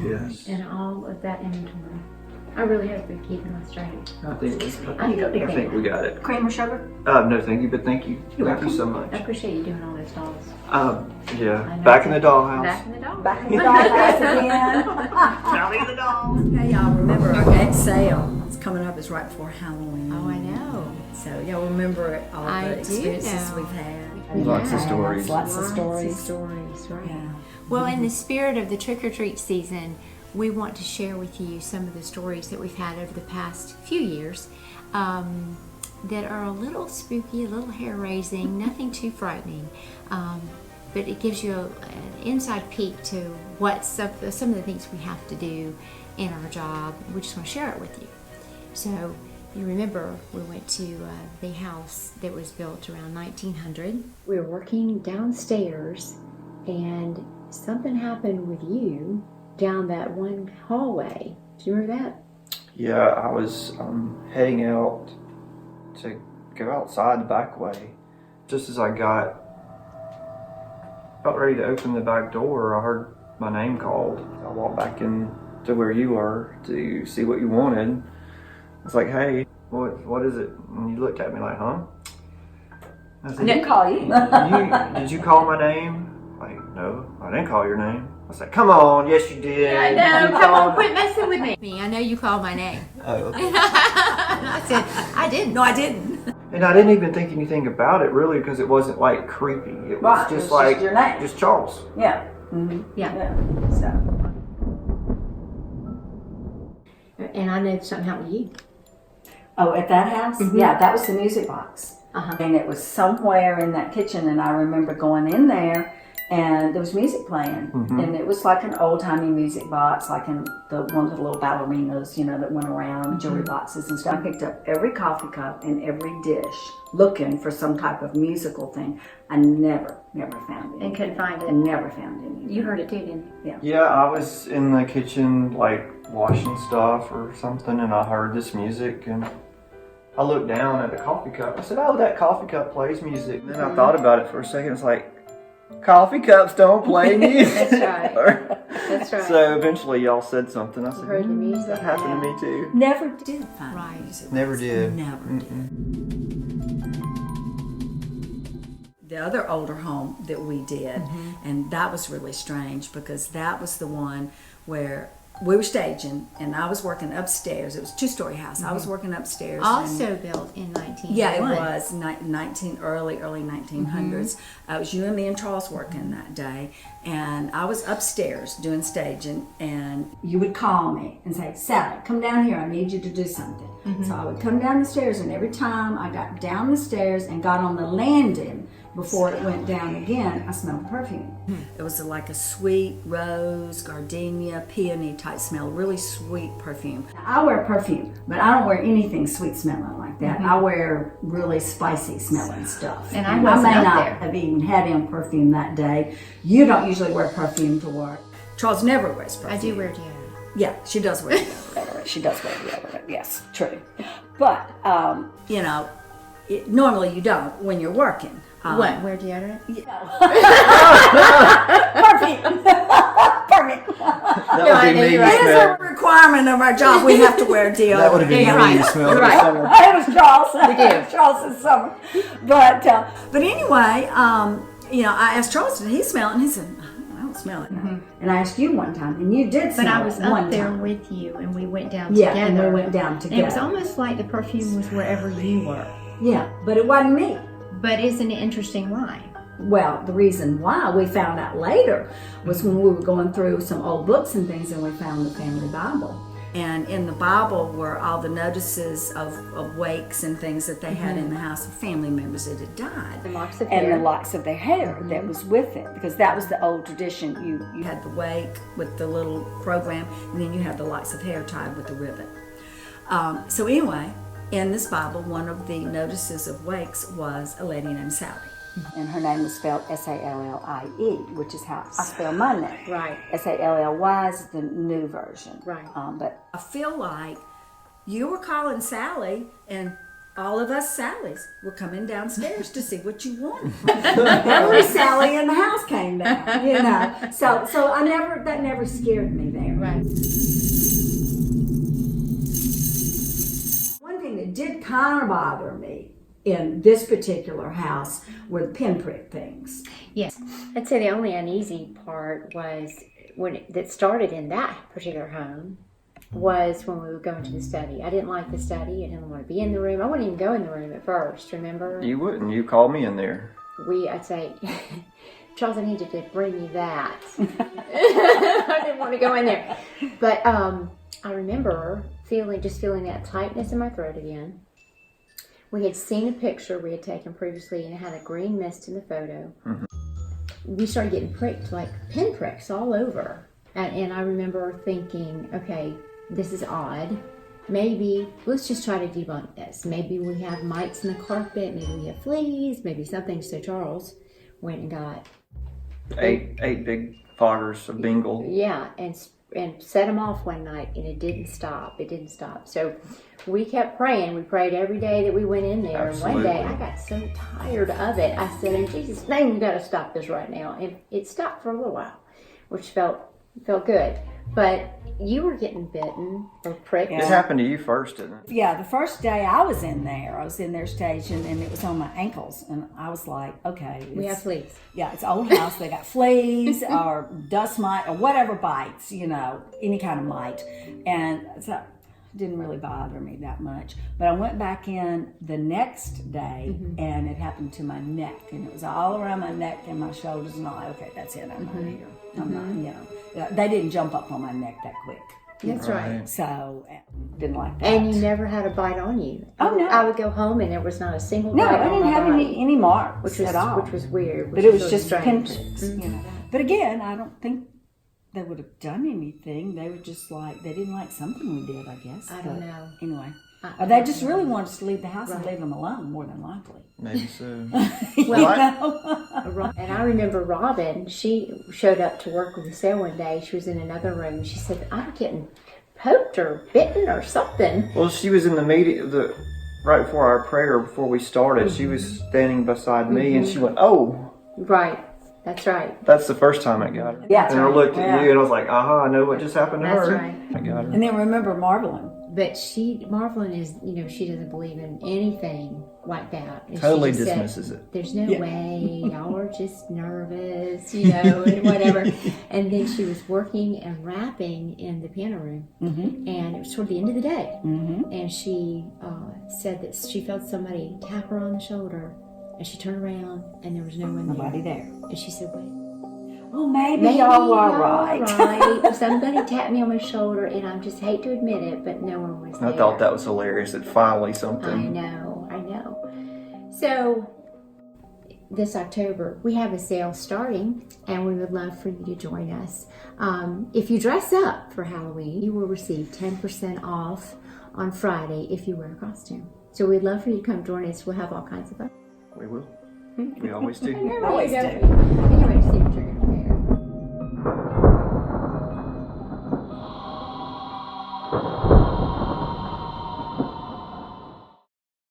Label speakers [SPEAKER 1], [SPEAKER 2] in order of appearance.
[SPEAKER 1] Yes.
[SPEAKER 2] And all of that inventory. I really have been keeping us straight.
[SPEAKER 1] I think we got it.
[SPEAKER 3] Cream or sugar?
[SPEAKER 1] No, thank you, but thank you.
[SPEAKER 3] You're
[SPEAKER 1] Thank you so
[SPEAKER 2] I
[SPEAKER 1] much.
[SPEAKER 2] appreciate you doing all those dolls.
[SPEAKER 1] Yeah. Back in the dollhouse.
[SPEAKER 2] Back in the dollhouse.
[SPEAKER 3] Back in the dollhouse again.
[SPEAKER 1] Counting the dolls.
[SPEAKER 3] Hey, y'all remember our egg sale? It's coming up. It's right before Halloween.
[SPEAKER 2] Oh, I know.
[SPEAKER 3] So y'all remember all
[SPEAKER 2] I
[SPEAKER 3] the
[SPEAKER 2] do
[SPEAKER 3] experiences
[SPEAKER 2] know.
[SPEAKER 3] we've had.
[SPEAKER 1] Lots of stories.
[SPEAKER 3] Lots of stories.
[SPEAKER 2] Stories, right.
[SPEAKER 3] Yeah.
[SPEAKER 4] Well, in the spirit of the trick-or-treat season, we want to share with you some of the stories that we've had over the past few years that are a little spooky, a little hair-raising, nothing too frightening, but it gives you an inside peek to what some of the things we have to do in our job. We just want to share it with you. So you remember we went to the house that was built around 1900.
[SPEAKER 2] We were working downstairs and something happened with you down that one hallway. Do you remember that?
[SPEAKER 1] Yeah, I was heading out to go outside the back way. Just as I got about ready to open the back door, I heard my name called. I walked back in to where you were to see what you wanted. I was like, hey, what is it? And you looked at me like, huh? I said,
[SPEAKER 3] didn't call you.
[SPEAKER 1] Did you call my name? Like, no, I didn't call your name. I said, come on, yes you did.
[SPEAKER 4] I know,
[SPEAKER 1] You
[SPEAKER 4] come
[SPEAKER 1] called-
[SPEAKER 4] on, quit messing with me. I know you called my name.
[SPEAKER 1] Oh.
[SPEAKER 4] I said, I didn't.
[SPEAKER 3] No, I didn't.
[SPEAKER 1] And I didn't even think anything about it really because it wasn't like creepy. It was
[SPEAKER 3] Right,
[SPEAKER 1] just
[SPEAKER 3] it was
[SPEAKER 1] like,
[SPEAKER 3] just your name.
[SPEAKER 1] just Charles.
[SPEAKER 3] Yeah. Mm-hmm.
[SPEAKER 2] Yeah.
[SPEAKER 3] So.
[SPEAKER 2] And I know something happened with you.
[SPEAKER 3] Oh, at that house? Yeah, that was the music box.
[SPEAKER 2] Uh-huh.
[SPEAKER 3] And it was somewhere in that kitchen, and I remember going in there, and there was music playing. And it was like an old-timey music box, like in the one of the little ballerinas, you know, that went around, jewelry boxes and stuff. I picked up every coffee cup and every dish looking for some type of musical thing. I never found it.
[SPEAKER 2] And couldn't find
[SPEAKER 3] I
[SPEAKER 2] it.
[SPEAKER 3] never found it.
[SPEAKER 2] You heard it too, didn't you?
[SPEAKER 1] Yeah, I was in the kitchen like washing stuff or something and I heard this music and I looked down at the coffee cup. I said, oh, that coffee cup plays music. And then I thought about it for a second. It's like, coffee cups don't play music.
[SPEAKER 2] That's right. That's right.
[SPEAKER 1] So eventually y'all said something. I said,
[SPEAKER 2] heard the music.
[SPEAKER 1] that happened to me too.
[SPEAKER 3] Never did find
[SPEAKER 4] Right.
[SPEAKER 3] music.
[SPEAKER 1] Never did.
[SPEAKER 3] Never did. The other older home that we did, and that was really strange because that was the one where we were staging and I was working upstairs. It was a two-story house. I was working upstairs.
[SPEAKER 4] Also built in 1901.
[SPEAKER 3] Yeah, it was early 1900s. It was you and me and Charles working that day, and I was upstairs doing staging, and you would call me and say, Sally, come down here, I need you to do something. So I would come down the stairs, and every time I got down the stairs and got on the landing before it went down again, I smelled perfume. It was like a sweet rose, gardenia, peony type smell, really sweet perfume. I wear perfume, but I don't wear anything sweet smelling like that. I wear really spicy smelling stuff.
[SPEAKER 2] And I wasn't
[SPEAKER 3] may
[SPEAKER 2] up
[SPEAKER 3] not
[SPEAKER 2] there.
[SPEAKER 3] have even had on perfume that day. You don't usually wear perfume to work. Charles never wears perfume.
[SPEAKER 4] I do wear deodorant.
[SPEAKER 3] Yeah, she does wear deodorant. She does wear deodorant. Yes, true. But you know, normally you don't when you're working.
[SPEAKER 4] What? Wear deodorant?
[SPEAKER 3] Perfume. Perfume.
[SPEAKER 1] That would be me.
[SPEAKER 3] It is a requirement of our job. We have to wear deodorant.
[SPEAKER 1] That would have been me. You smelled the summer.
[SPEAKER 3] It was Charles. It was Charles this summer. But anyway, you know, I asked Charles, did he smell it? And he said, I don't smell it. And I asked you one time, and you did smell it.
[SPEAKER 2] But I was
[SPEAKER 3] one
[SPEAKER 2] up there
[SPEAKER 3] time.
[SPEAKER 2] with you, and we went down
[SPEAKER 3] Yeah,
[SPEAKER 2] together.
[SPEAKER 3] and we went down
[SPEAKER 2] And it
[SPEAKER 3] together.
[SPEAKER 2] was almost like the perfume was wherever you were.
[SPEAKER 3] Yeah, but it wasn't me.
[SPEAKER 2] But isn't it interesting why?
[SPEAKER 3] Well, the reason why we found out later was when we were going through some old books and things, and we found the family Bible. And in the Bible were all the notices of wakes and things that they had in the house of family members that had died.
[SPEAKER 2] The locks of
[SPEAKER 3] And
[SPEAKER 2] hair.
[SPEAKER 3] the locks of their hair that was with it, because that was the old tradition. You had the wake with the little program, and then you had the locks of hair tied with the ribbon. So anyway, in this Bible, one of the notices of wakes was a lady named Sally. And her name was spelled S-A-L-L-I-E, which is how I spell my name.
[SPEAKER 2] Right.
[SPEAKER 3] S-A-L-L-Y is the new version.
[SPEAKER 2] Right.
[SPEAKER 3] But I feel like you were calling Sally, and all of us Sallys were coming downstairs to see what you wanted. Every Sally in the house came down, you know. So that never scared me there.
[SPEAKER 2] Right.
[SPEAKER 3] One thing that did kind of bother me in this particular house were the pinprick things.
[SPEAKER 2] Yes. I'd say the only uneasy part was that started in that particular home was when we would go into the study. I didn't like the study. I didn't want to be in the room. I wouldn't even go in the room at first, remember?
[SPEAKER 1] You wouldn't. You called me in there.
[SPEAKER 2] I'd say, Charles, I needed to bring you that. I didn't want to go in there. But I remember feeling that tightness in my throat again. We had seen a picture we had taken previously, and it had a green mist in the photo. Mm-hmm. We started getting pricked, like pinpricks all over. And I remember thinking, okay, this is odd. Maybe let's just try to debunk this. Maybe we have mites in the carpet. Maybe we have fleas. Maybe something. So Charles went and got
[SPEAKER 1] eight big foggers of Bengal.
[SPEAKER 2] Yeah, and set them off one night, and it didn't stop. So we kept praying. We prayed every day that we went in there.
[SPEAKER 1] Absolutely.
[SPEAKER 2] And one day I got so tired of it. I said, in Jesus' name, we got to stop this right now. And it stopped for a little while, which felt good. But you were getting bitten or pricked.
[SPEAKER 1] It happened to you first, didn't it?
[SPEAKER 3] Yeah, the first day I was in there stationed, and it was on my ankles, and I was like, okay.
[SPEAKER 2] We have fleas.
[SPEAKER 3] Yeah, it's an old house. They got fleas or dust mite or whatever bites, you know, any kind of mite. And so it didn't really bother me that much. But I went back in the next day, and it happened to my neck, and it was all around my neck and my shoulders, and all. Okay, that's it. I'm not here. I'm not, you know. They didn't jump up on my neck that quick.
[SPEAKER 2] That's right.
[SPEAKER 3] So, didn't like that.
[SPEAKER 2] And you never had a bite on you.
[SPEAKER 3] Oh, no.
[SPEAKER 2] I would go home and there was not a single
[SPEAKER 3] No,
[SPEAKER 2] bite
[SPEAKER 3] I
[SPEAKER 2] on
[SPEAKER 3] didn't
[SPEAKER 2] my
[SPEAKER 3] have
[SPEAKER 2] body,
[SPEAKER 3] any marks
[SPEAKER 2] which was,
[SPEAKER 3] at all.
[SPEAKER 2] Which was weird.
[SPEAKER 3] But it was
[SPEAKER 2] really
[SPEAKER 3] just
[SPEAKER 2] strange.
[SPEAKER 3] pinpricks, you know. But again, I don't think they would have done anything. They were just like, they didn't like something we did, I guess.
[SPEAKER 2] I don't know.
[SPEAKER 3] Anyway. They just really wanted us to leave the house and leave them alone, more than likely.
[SPEAKER 1] Maybe so.
[SPEAKER 2] Well, and I remember Robin, she showed up to work with Sarah one day. She was in another room, and she said, I'm getting poked or bitten or something.
[SPEAKER 1] Well, she was in the meeting, right before our prayer, before we started, she was standing beside me, and she went, oh.
[SPEAKER 2] Right. That's right.
[SPEAKER 1] That's the first time I got her.
[SPEAKER 3] Yeah,
[SPEAKER 1] and I looked at you, and I was like, I know what just happened to her.
[SPEAKER 2] That's right.
[SPEAKER 1] I got her.
[SPEAKER 3] And then remember Marvelyn.
[SPEAKER 2] But Marvelyn is, she doesn't believe in anything like that. And
[SPEAKER 1] Totally
[SPEAKER 2] she just
[SPEAKER 1] dismisses
[SPEAKER 2] said,
[SPEAKER 1] it.
[SPEAKER 2] There's no way, y'all are just nervous, and whatever. And then she was working and rapping in the piano room, and it was toward the end of the day. And she said that she felt somebody tap her on the shoulder, and she turned around, and there was no one
[SPEAKER 3] Nobody there.
[SPEAKER 2] And she said, wait.
[SPEAKER 3] Well, maybe y'all were right.
[SPEAKER 2] Somebody tapped me on my shoulder, and I just hate to admit it, but no one was there.
[SPEAKER 1] I thought that was hilarious that finally something.
[SPEAKER 2] I know. So, this October, we have a sale starting, and we would love for you to join us. If you dress up for Halloween, you will receive 10% off on Friday if you wear a costume. So, we'd love for you to come join us. We'll have all kinds of fun.
[SPEAKER 1] We will. We always do.
[SPEAKER 3] Always do.
[SPEAKER 2] Anyway, see you.